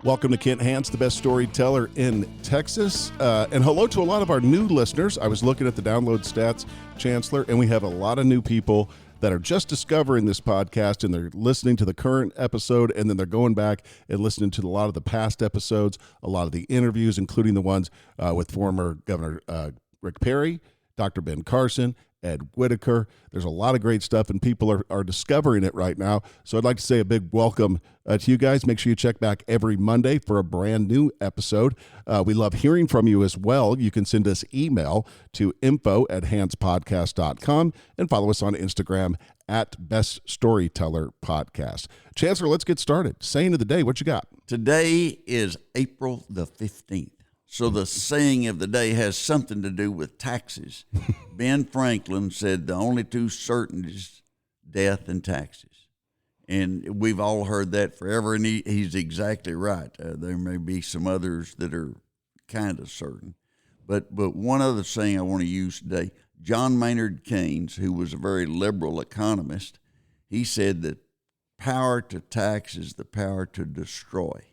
Welcome to Kent Hance, the best storyteller in Texas. And hello to a lot of our new listeners. I was looking at the download stats, Chancellor, and we have a lot of new people that are just discovering this podcast, and they're listening to the current episode, and then they're going back and listening to a lot of the past episodes, a lot of the interviews, including the ones with former Governor Rick Perry, Dr. Ben Carson, Ed Whitaker. There's a lot of great stuff, and people are discovering it right now. So I'd like to say a big welcome to you guys. Make sure you check back every Monday for a brand new episode. We love hearing from you as well. You can send us email to info@hanspodcast.com and follow us on Instagram at Best Storyteller Podcast. Chancellor, let's get started. Saying of the day, what you got? Today is April the 15th. So the saying of the day has something to do with taxes. Ben Franklin said the only two certainties, death and taxes. And we've all heard that forever, and he's exactly right. There may be some others that are kind of certain. But one other saying I want to use today, John Maynard Keynes, who was a very liberal economist, he said that power to tax is the power to destroy.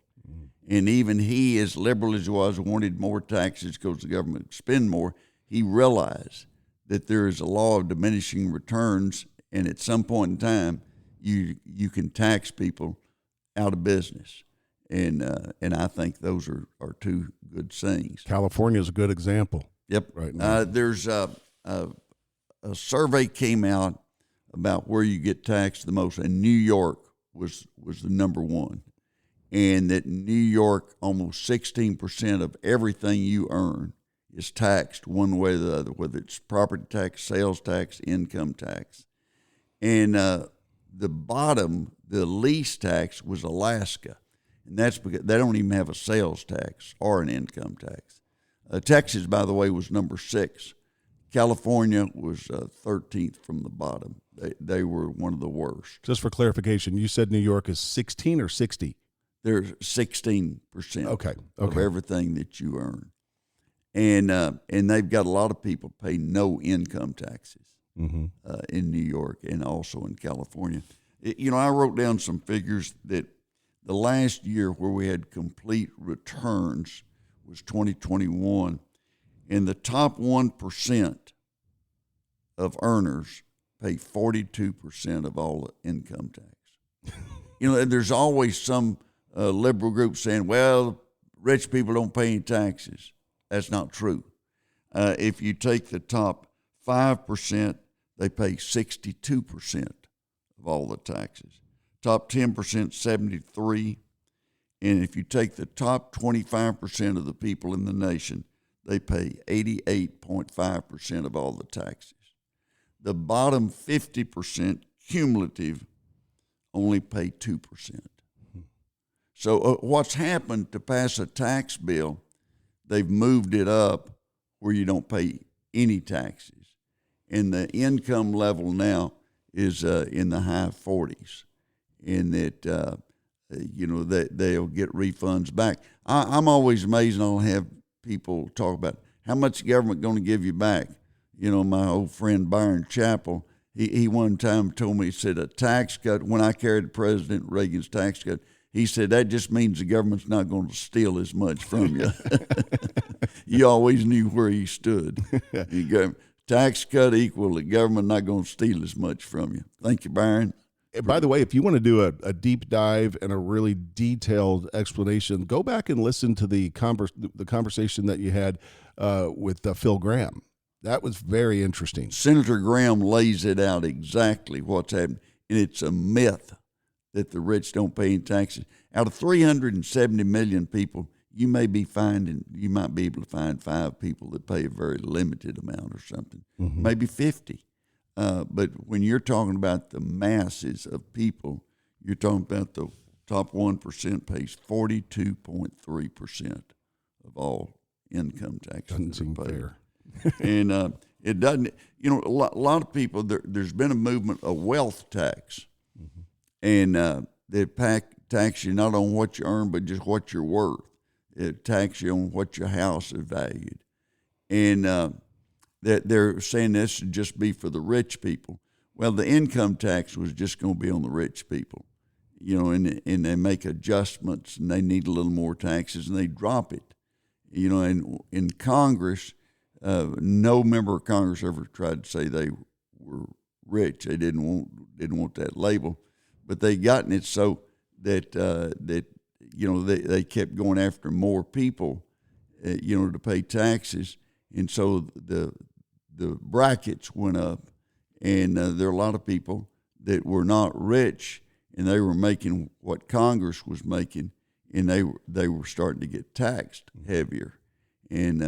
And even he, as liberal as he was, wanted more taxes because the government would spend more. He realized that there is a law of diminishing returns, and at some point in time, you can tax people out of business. And I think those are two good sayings. California is a good example. Yep. Right now. There's a survey came out about where you get taxed the most, and New York was the number one. And that in New York, almost 16% of everything you earn is taxed one way or the other, whether it's property tax, sales tax, income tax. And the least tax was Alaska. And that's because they don't even have a sales tax or an income tax. Texas, by the way, was number 6. California was 13th from the bottom. They were one of the worst. Just for clarification, you said New York is 16 or 60? There's 16% okay. of everything that you earn. And they've got a lot of people pay no income taxes in New York and also in California. I wrote down some figures that the last year where we had complete returns was 2021, and the top 1% of earners pay 42% of all the income tax. There's always some liberal group saying, well, rich people don't pay any taxes. That's not true. If you take the top 5%, they pay 62% of all the taxes. Top 10%, 73%. And if you take the top 25% of the people in the nation, they pay 88.5% of all the taxes. The bottom 50% cumulative only pay 2%. So what's happened to pass a tax bill, they've moved it up where you don't pay any taxes. And the income level now is in the high 40s, and that, that they'll get refunds back. I'm always amazed, and I'll have people talk about how much the government going to give you back. My old friend Byron Chappell, he one time told me, he said, a tax cut, when I carried President Reagan's tax cut, he said, that just means the government's not going to steal as much from you. You always knew where he stood. Tax cut equal, the government not going to steal as much from you. Thank you, Byron. By the way, if you want to do a deep dive and a really detailed explanation, go back and listen to the conversation that you had with Phil Gramm. That was very interesting. Senator Graham lays it out exactly what's happening, and it's a myth that the rich don't pay any taxes. Out of 370 million people, you might be able to find 5 people that pay a very limited amount or something, maybe 50. But when you're talking about the masses of people, you're talking about the top 1% pays 42.3% of all income taxes. Doesn't seem fair. And it doesn't, a lot of people, there's been a movement of wealth tax. And they tax you not on what you earn, but just what you're worth. It tax you on what your house is valued. And that they're saying this should just be for the rich people. Well, the income tax was just going to be on the rich people. and they make adjustments, and they need a little more taxes, and they drop it. And in Congress, no member of Congress ever tried to say they were rich. They didn't want that label, but they gotten it so that they kept going after more people, to pay taxes, and so the brackets went up, and there are a lot of people that were not rich, and they were making what Congress was making, and they were starting to get taxed heavier, and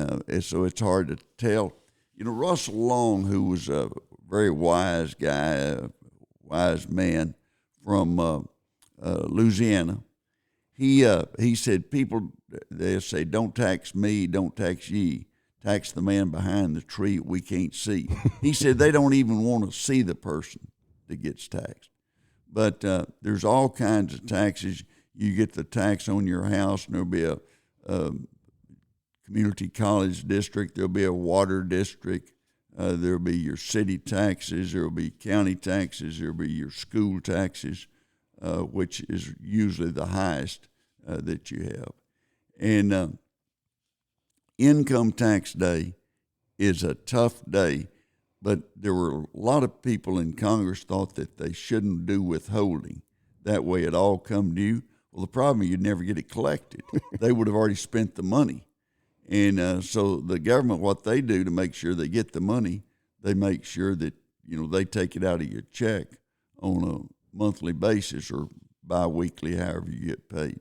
so it's hard to tell. Russell Long, who was a very wise guy, a wise man from Louisiana, he said, people, they say, don't tax me, don't tax ye, tax the man behind the tree we can't see. He said they don't even want to see the person that gets taxed. But there's all kinds of taxes. You get the tax on your house, and there'll be a community college district, there'll be a water district, there'll be your city taxes, there'll be county taxes, there'll be your school taxes, which is usually the highest that you have. And income tax day is a tough day, but there were a lot of people in Congress thought that they shouldn't do withholding. That way it all come to you. Well, the problem is you'd never get it collected. They would have already spent the money. And so the government, what they do to make sure they get the money, they make sure that, they take it out of your check on a monthly basis or biweekly, however you get paid.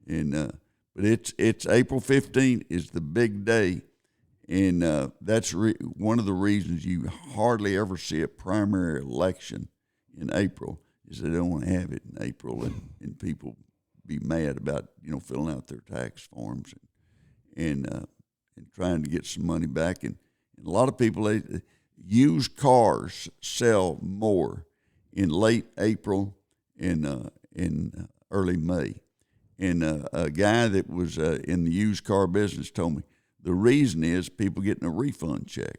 And but it's April 15th is the big day, and that's one of the reasons you hardly ever see a primary election in April is they don't want to have it in April, and people be mad about filling out their tax forms and trying to get some money back. And a lot of people, used cars sell more in late April and in early May. And a guy that was in the used car business told me the reason is people getting a refund check.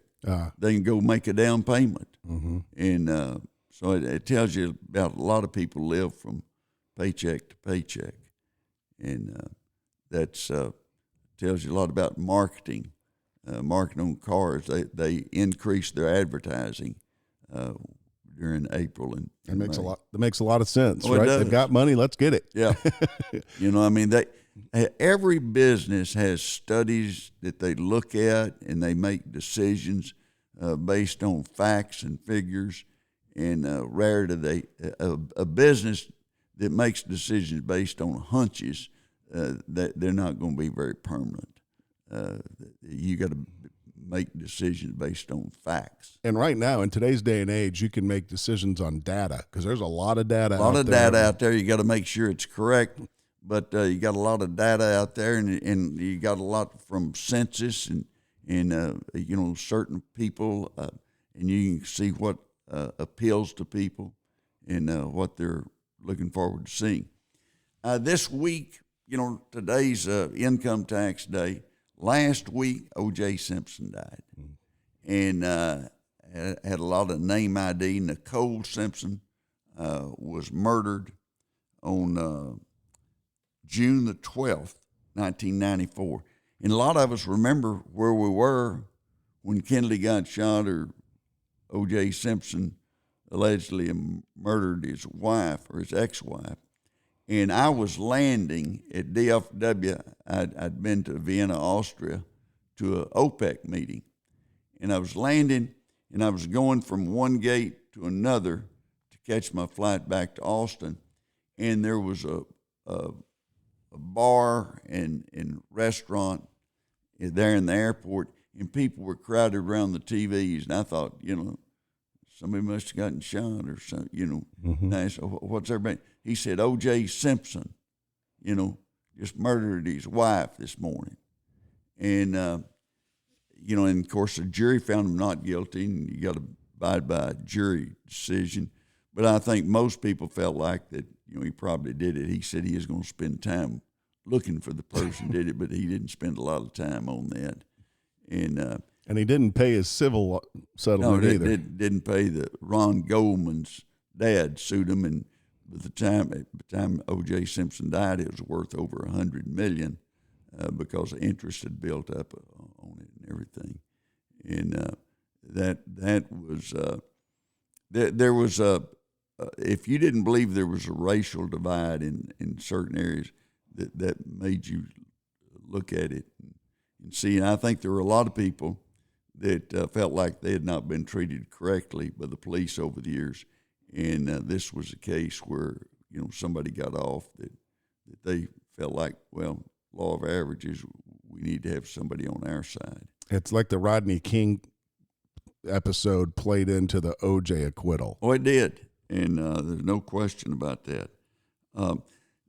They can go make a down payment. Mm-hmm. And so it tells you about a lot of people live from paycheck to paycheck. And that's tells you a lot about marketing. Marketing on cars, they increase their advertising during April and that makes May. That makes a lot of sense, right? They've got money, let's get it. Yeah. Every business has studies that they look at, and they make decisions based on facts and figures. And rare do they a business that makes decisions based on hunches, that they're not going to be very permanent. You got to make decisions based on facts. And right now, in today's day and age, you can make decisions on data because there's a lot of data out there. A lot of data out there. You got to make sure it's correct. But you got a lot of data out there, and you got a lot from census and certain people, and you can see what appeals to people and what they're looking forward to seeing. This week, today's income tax day. Last week, O.J. Simpson died, and had a lot of name ID. Nicole Simpson was murdered on June the 12th, 1994. And a lot of us remember where we were when Kennedy got shot, or O.J. Simpson allegedly murdered his wife or his ex-wife. And I was landing at DFW. I'd been to Vienna, Austria, to an OPEC meeting. And I was landing, and I was going from one gate to another to catch my flight back to Austin. And there was a bar and restaurant there in the airport, and people were crowded around the TVs. And I thought, somebody must have gotten shot or something, Mm-hmm. And I said, what's everybody? He said, O.J. Simpson, just murdered his wife this morning. And, and of course the jury found him not guilty, and you got to abide by a jury decision. But I think most people felt like that, he probably did it. He said he was going to spend time looking for the person who did it, but he didn't spend a lot of time on that. And he didn't pay his civil settlement either. Didn't pay. Ron Goldman's dad sued him and at the time O.J. Simpson died, it was worth over $100 million because the interest had built up on it and everything. And that was there was a if you didn't believe there was a racial divide in certain areas, that made you look at it and see. And I think there were a lot of people that felt like they had not been treated correctly by the police over the years. And this was a case where, somebody got off that they felt like, well, law of averages, we need to have somebody on our side. It's like the Rodney King episode played into the O.J. acquittal. Oh, it did. And there's no question about that.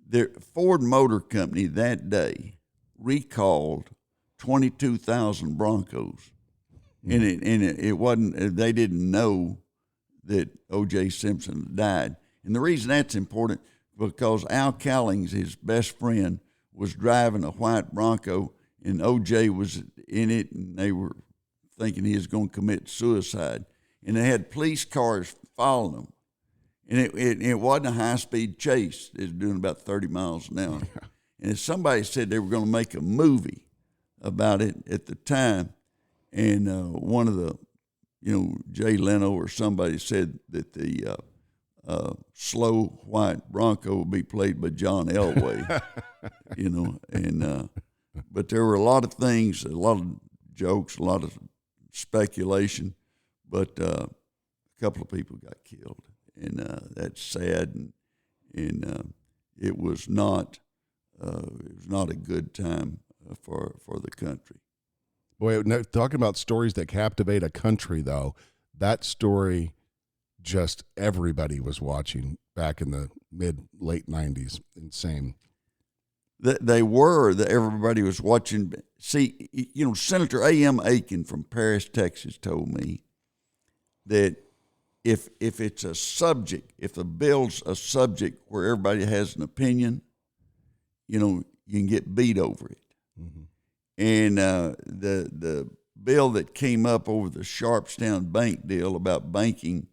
The Ford Motor Company that day recalled 22,000 Broncos. And it wasn't, they didn't know that O.J. Simpson died. And the reason that's important, because Al Cowlings, his best friend, was driving a white Bronco, and O.J. was in it, and they were thinking he was going to commit suicide. And they had police cars following him. And it wasn't a high-speed chase. It was doing about 30 miles an hour. And somebody said they were going to make a movie about it at the time. And one of the, Jay Leno or somebody said that the slow white Bronco would be played by John Elway, but there were a lot of things, a lot of jokes, a lot of speculation, but a couple of people got killed, and that's sad, and it was not a good time for the country. Boy, talking about stories that captivate a country, though, that story, just everybody was watching back in the late 90s. Insane. Everybody was watching. See, Senator A.M. Aiken from Paris, Texas told me that if it's a subject, if the bill's a subject where everybody has an opinion, you can get beat over it. Mm-hmm. And the bill that came up over the Sharpstown bank deal about banking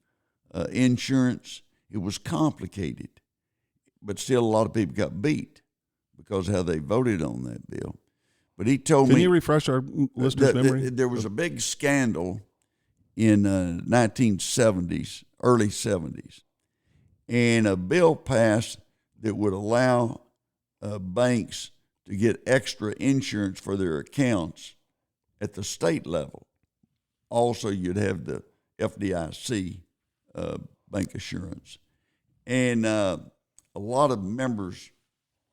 insurance, it was complicated, but still a lot of people got beat because of how they voted on that bill. But he told me... Can you refresh our listeners' memory? There was a big scandal in 1970s, early 70s, and a bill passed that would allow banks to get extra insurance for their accounts at the state level. Also, you'd have the FDIC bank assurance. And a lot of members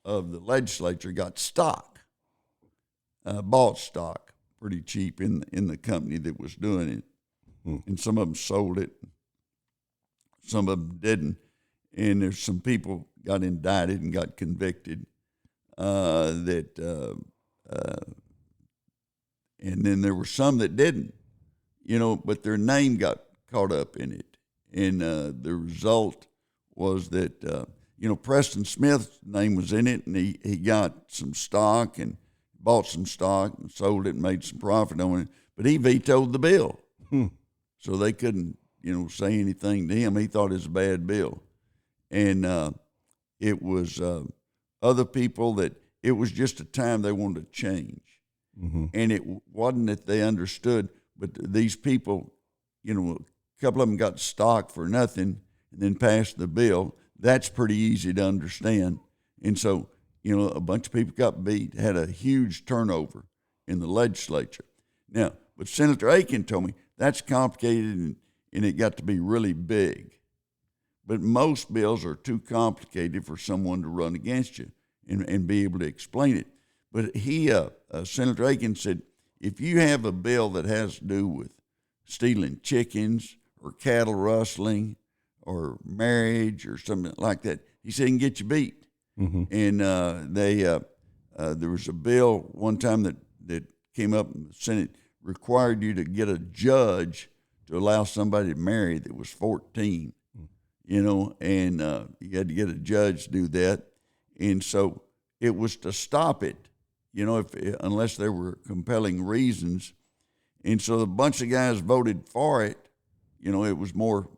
of the legislature got stock, bought stock pretty cheap in the company that was doing it. And some of them sold it, some of them didn't. And there's some people got indicted and got convicted. And then there were some that didn't, but their name got caught up in it. And the result was that, Preston Smith's name was in it, and he got some stock and bought some stock and sold it and made some profit on it, but he vetoed the bill. So they couldn't, say anything to him. He thought it was a bad bill. And it was other people that it was just a time they wanted to change. Mm-hmm. And it wasn't that they understood, but these people, a couple of them got stock for nothing and then passed the bill. That's pretty easy to understand. And so, a bunch of people got beat, had a huge turnover in the legislature. Now, but Senator Aiken told me that's complicated and it got to be really big. But most bills are too complicated for someone to run against you and be able to explain it. But Senator Aiken said, if you have a bill that has to do with stealing chickens or cattle rustling or marriage or something like that, he said, he can get you beat. Mm-hmm. And there was a bill one time that came up in the Senate, required you to get a judge to allow somebody to marry that was 14, and you had to get a judge to do that. And so it was to stop it, unless there were compelling reasons. And so a bunch of guys voted for it. It was more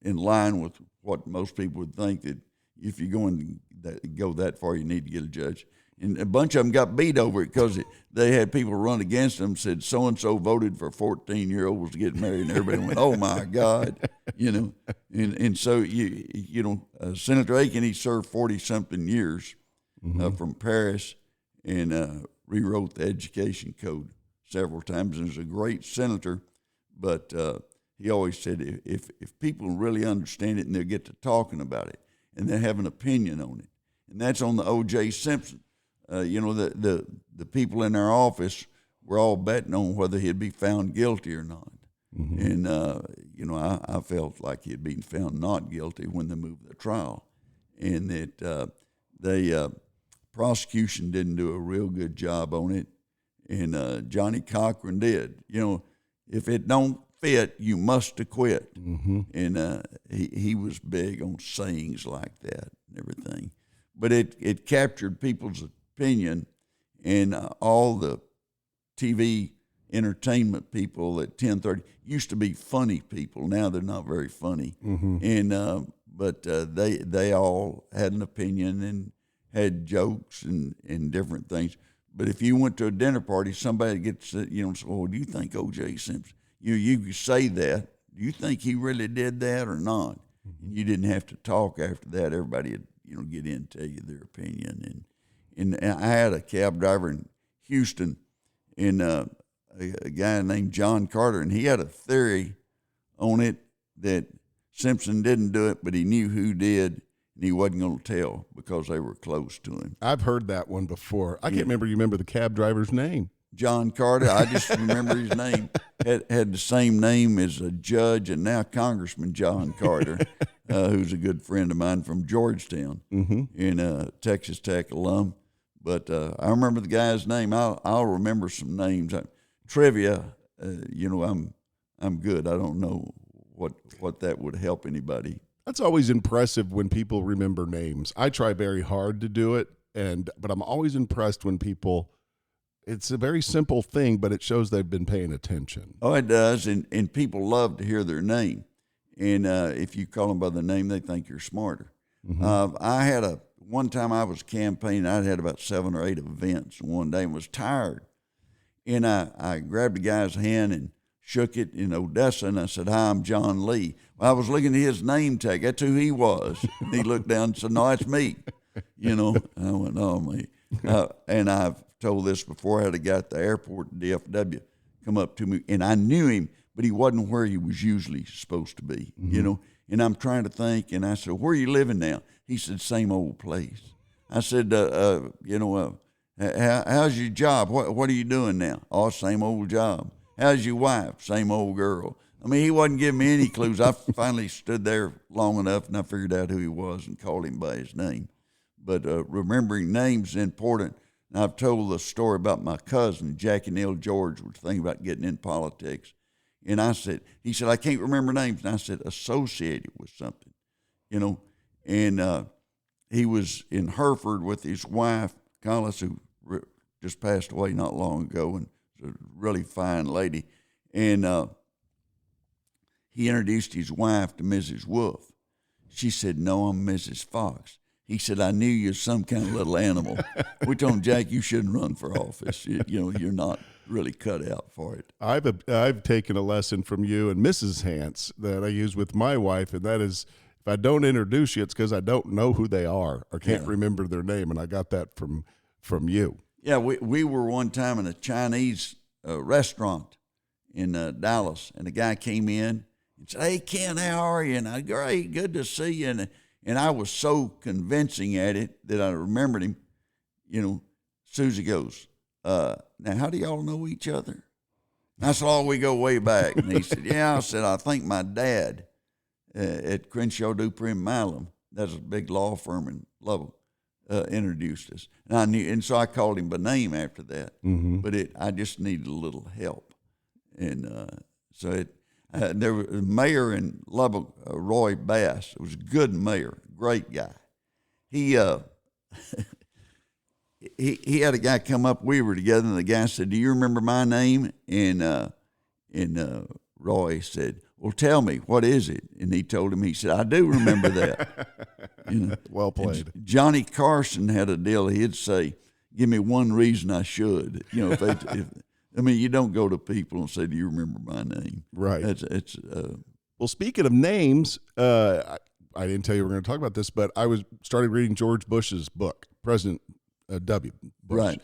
in line with what most people would think, that if you're going to go that far, you need to get a judge. And a bunch of them got beat over it because they had people run against them, said so-and-so voted for 14-year-olds to get married, and everybody went, oh, my God, And so, Senator Aiken, he served 40-something years from Paris and rewrote the education code several times, and was a great senator. But he always said if people really understand it and they'll get to talking about it and they have an opinion on it, and that's on the O.J. Simpson. The people in our office were all betting on whether he'd be found guilty or not. And, I felt like he had been found not guilty when they moved the trial, and that the prosecution didn't do a real good job on it, and Johnny Cochran did. If it don't fit, you must acquit. And he was big on sayings like that and everything. But it captured people's opinion, and all the TV entertainment people at 10:30 used to be funny people. Now they're not very funny. And but they all had an opinion and had jokes and different things. But if you went to a dinner party, somebody gets say, "Oh, do you think O.J. Simpson?" You say that. Do you think he really did that or not? And you didn't have to talk after that. Everybody would get in and tell you their opinion. And I had a cab driver in Houston, and a guy named John Carter, and he had a theory on it that Simpson didn't do it, but he knew who did, and he wasn't going to tell because they were close to him. I've heard that one before. I can't remember. You remember the cab driver's name? John Carter. I just remember his name. Had the same name as a judge and now Congressman John Carter, who's a good friend of mine from Georgetown, and Texas Tech alum. But I remember the guy's name. I'll remember some names. Trivia, I'm good. I don't know what that would help anybody. That's always impressive when people remember names. I try very hard to do it, but I'm always impressed when people. It's a very simple thing, but it shows they've been paying attention. Oh, it does, and people love to hear their name. And if you call them by the name, they think you're smarter. I had one time I was campaigning, I had about 7 or 8 events one day and was tired. And I grabbed a guy's hand and shook it in Odessa, and I said, "Hi, I'm John Lee." Well, I was looking at his name tag. That's who he was. And he looked down and said, "No, it's me." I went, "Oh, me." And I've told this before. I had a guy at the airport in DFW come up to me, and I knew him, but he wasn't where he was usually supposed to be, And I'm trying to think, and I said, "Where are you living now?" He said, "Same old place." I said, how's your job? What are you doing now? "Oh, same old job." "How's your wife?" "Same old girl." I mean, he wasn't giving me any clues. I finally stood there long enough, and I figured out who he was and called him by his name. But remembering names is important. And I've told the story about my cousin, Jackie Neal George, was thinking about getting in politics. And he said, "I can't remember names." And I said, "Associated with something," And he was in Hereford with his wife, Collis, who just passed away not long ago, and was a really fine lady. And he introduced his wife to Mrs. Wolf. She said, "No, I'm Mrs. Fox." He said, "I knew you was some kind of little animal." We told him, "Jack, you shouldn't run for office. You're not really cut out for it." I've taken a lesson from you and Mrs. Hance that I use with my wife, and that is, if I don't introduce you, it's because I don't know who they are or can't remember their name, and I got that from you. Yeah, we were one time in a Chinese restaurant in Dallas, and a guy came in and said, "Hey, Ken, how are you?" And I go, "Great, good to see you." And I was so convincing at it that I remembered him. Susie goes, "Now, how do y'all know each other?" And I said, "Oh, we go way back." And he said, "Yeah." I said, "I think my dad at Crenshaw, Dupree, and Milam, that's a big law firm in Lubbock, introduced us." And I knew, and so I called him by name after that. But I just needed a little help. And there was a mayor in Lubbock, Roy Bass. It was a good mayor, great guy. He he had a guy come up. We were together, and the guy said, "Do you remember my name?" And Roy said, well, tell me, what is it? And he told him, he said, I do remember that. Well played. Johnny Carson had a deal. He'd say, give me one reason I should. You don't go to people and say, do you remember my name? Right. Well, speaking of names, I didn't tell you we were going to talk about this, but I started reading George Bush's book, President W. Bush. Right.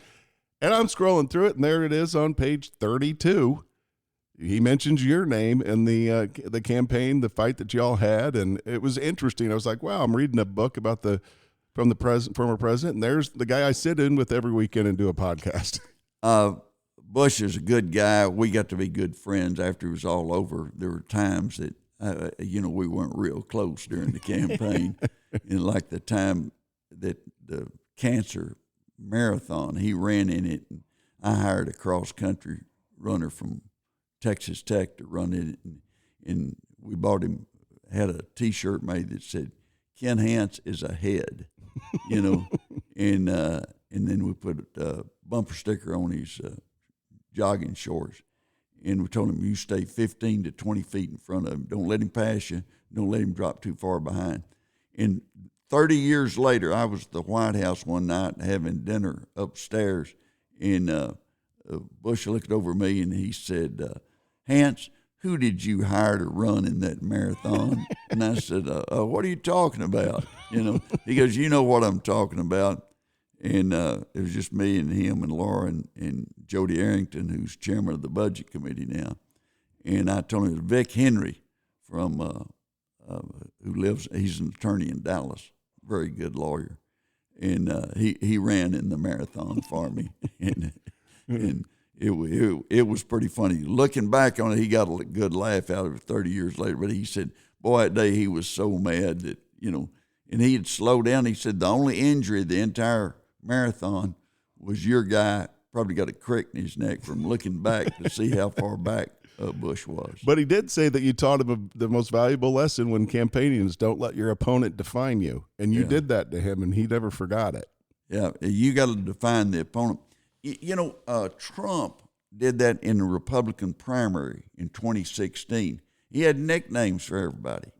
And I'm scrolling through it, and there it is on page 32. He mentions your name in the campaign, the fight that y'all had, and it was interesting. I was like, wow, I'm reading a book about former president, and there's the guy I sit in with every weekend and do a podcast. Bush is a good guy. We got to be good friends after it was all over. There were times that, we weren't real close during the campaign. And like the time that the cancer marathon, he ran in it, and I hired a cross-country runner from Texas Tech to run it, and we had a T-shirt made that said, Ken Hance is ahead, and then we put a bumper sticker on his jogging shorts, and we told him, you stay 15 to 20 feet in front of him. Don't let him pass you. Don't let him drop too far behind. And 30 years later, I was at the White House one night having dinner upstairs, and Bush looked over me and he said, Hance, who did you hire to run in that marathon? And I said, what are you talking about? He goes, you know what I'm talking about. And it was just me and him and Laura and Jody Arrington, who's chairman of the budget committee now. And I told him it was Vic Henry from he's an attorney in Dallas, very good lawyer. And he ran in the marathon for me. and it was pretty funny. Looking back on it, he got a good laugh out of it 30 years later. But he said, boy, that day he was so mad that, and he had slowed down. He said the only injury the entire marathon was your guy probably got a crick in his neck from looking back to see how far back Bush was. But he did say that you taught him the most valuable lesson when campaigning is don't let your opponent define you. And you did that to him, and he never forgot it. Yeah, you got to define the opponent. Trump did that in the Republican primary in 2016. He had nicknames for everybody,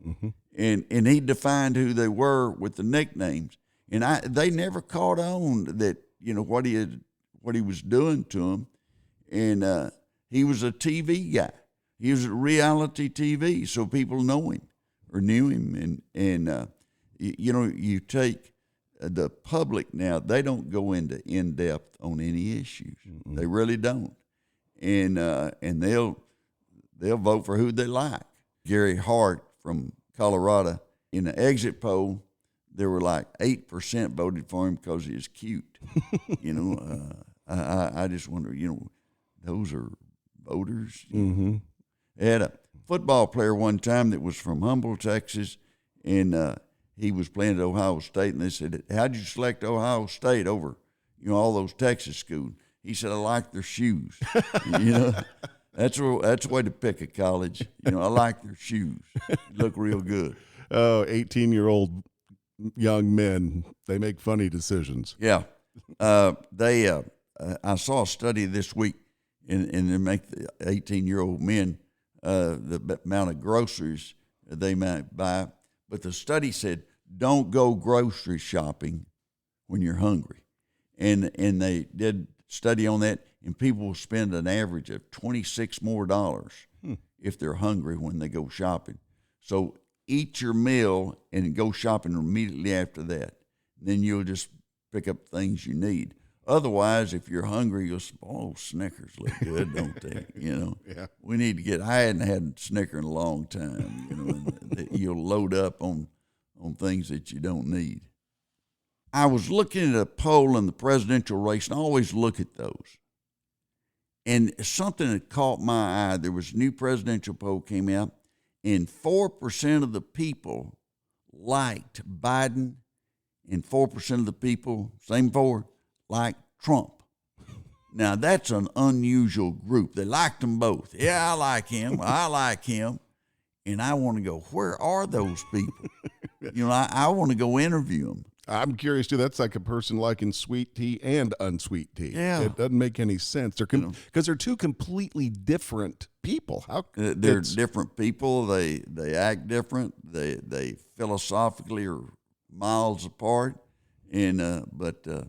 and he defined who they were with the nicknames. And they never caught on that, what he was doing to them. And he was a TV guy. He was reality TV, so people know him or knew him. And you take the public now, they don't go into in-depth on any issues. Mm-hmm. They really don't. And they'll vote for who they like. Gary Hart from Colorado, in the exit poll, there were like 8% voted for him because he was cute. I just wonder, those are voters. Mm-hmm. They had a football player one time that was from Humble, Texas, and he was playing at Ohio State, and they said, how'd you select Ohio State over, all those Texas schools? He said, I like their shoes. That's a way to pick a college. I like their shoes. They look real good. Oh, 18-year-old young men, they make funny decisions. Yeah. I saw a study this week, and they make the 18-year-old men the amount of groceries they might buy. But the study said, don't go grocery shopping when you're hungry. And they did study on that, and people will spend an average of $26 more if they're hungry when they go shopping. So eat your meal and go shopping immediately after that. Then you'll just pick up things you need. Otherwise, if you're hungry, you'll say, Snickers look good, don't they? Yeah. We need to get, I hadn't had Snicker in a long time, and you'll load up on things that you don't need. I was looking at a poll in the presidential race, and I always look at those. And something that caught my eye, there was a new presidential poll came out, and 4% of the people liked Biden, and 4% of the people, same 4, liked Trump. Now, that's an unusual group. They liked them both. Yeah, I like him. I like him. And I want to go, where are those people? I want to go interview them. I'm curious too. That's like a person liking sweet tea and unsweet tea. Yeah. It doesn't make any sense. Because they're two completely different people. They're different people. They act different. They philosophically are miles apart. And but there's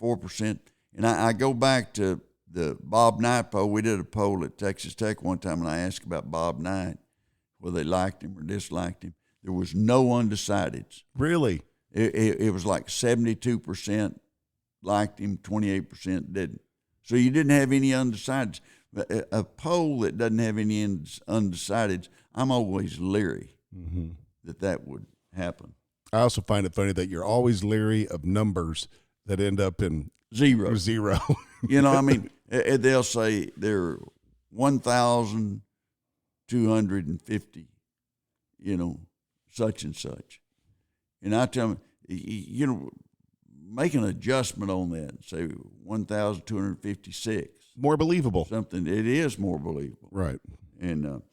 4%. And I go back to the Bob Knight poll. We did a poll at Texas Tech one time, and I asked about Bob Knight, whether they liked him or disliked him. There was no undecideds. Really? It was like 72% liked him, 28% didn't. So you didn't have any undecideds. A poll that doesn't have any undecideds, I'm always leery that would happen. I also find it funny that you're always leery of numbers that end up in Zero. You know, I mean, they'll say there are 1,250, you know, such and such. And I tell them, you know, make an adjustment on that. Say 1,256. More believable. Something, it is more believable. Right. And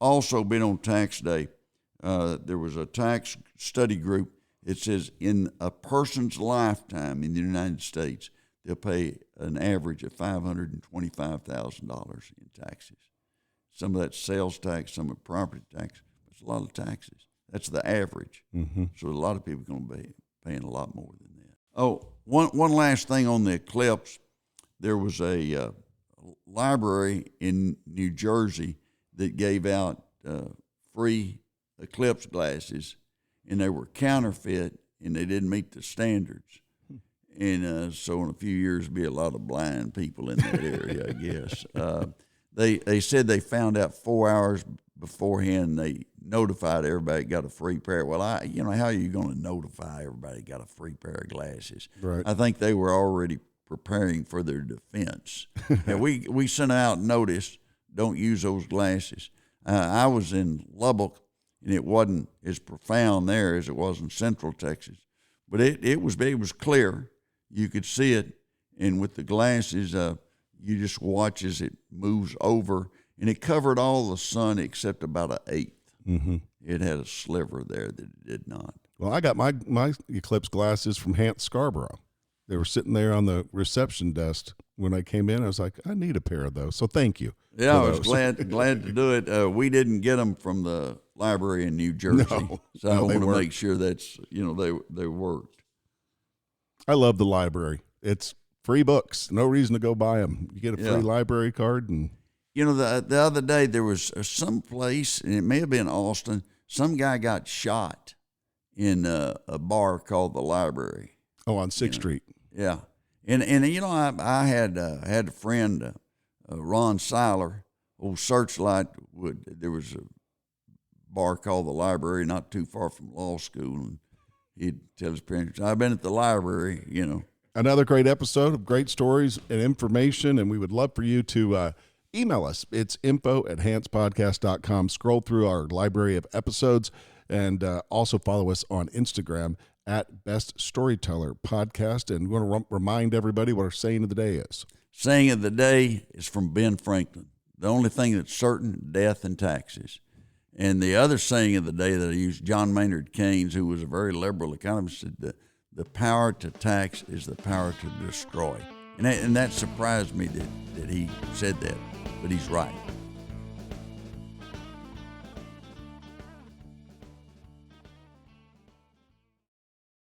also been on tax day. There was a tax study group. It says in a person's lifetime in the United States, they'll pay an average of $525,000 in taxes. Some of that's sales tax, some of property tax. It's a lot of taxes. That's the average. So a lot of people are going to be paying a lot more than that. Oh, one last thing on the eclipse. There was a library in New Jersey that gave out free eclipse glasses, and they were counterfeit, and they didn't meet the standards. And so in a few years, there'll be a lot of blind people in that area, I guess. They said they found out 4 hours beforehand. They notified everybody got a free pair. Well, how are you going to notify everybody got a free pair of glasses? Right. I think they were already preparing for their defense. And we sent out notice, don't use those glasses. I was in Lubbock, and it wasn't as profound there as it was in Central Texas. But it was clear. You could see it, and with the glasses, you just watch as it moves over, and it covered all the sun except about an eighth. It had a sliver there that it did not. Well, I got my eclipse glasses from Hant Scarborough. They were sitting there on the reception desk when I came in. I was like, I need a pair of those. So thank you. Yeah, I was glad to do it. We didn't get them from the library in New Jersey, so I want to make sure that's they worked. I love the library. It's free books. No reason to go buy them. You get a free library card, and the other day there was some place, and it may have been Austin. Some guy got shot in a bar called the Library. Oh, on 6th Street. Yeah, and I had a friend, Ron Seiler, old Searchlight. There was a bar called the Library not too far from law school, and he'd tell his parents, I've been at the library, Another great episode of great stories and information, and we would love for you to email us. It's info@hantspodcast.com. Scroll through our library of episodes, and also follow us on Instagram at Best Storyteller Podcast. And we want to remind everybody what our saying of the day is. Saying of the day is from Ben Franklin. The only thing that's certain, death and taxes. And the other saying of the day that I used, John Maynard Keynes, who was a very liberal economist, said the power to tax is the power to destroy. And that surprised me that he said that, but he's right.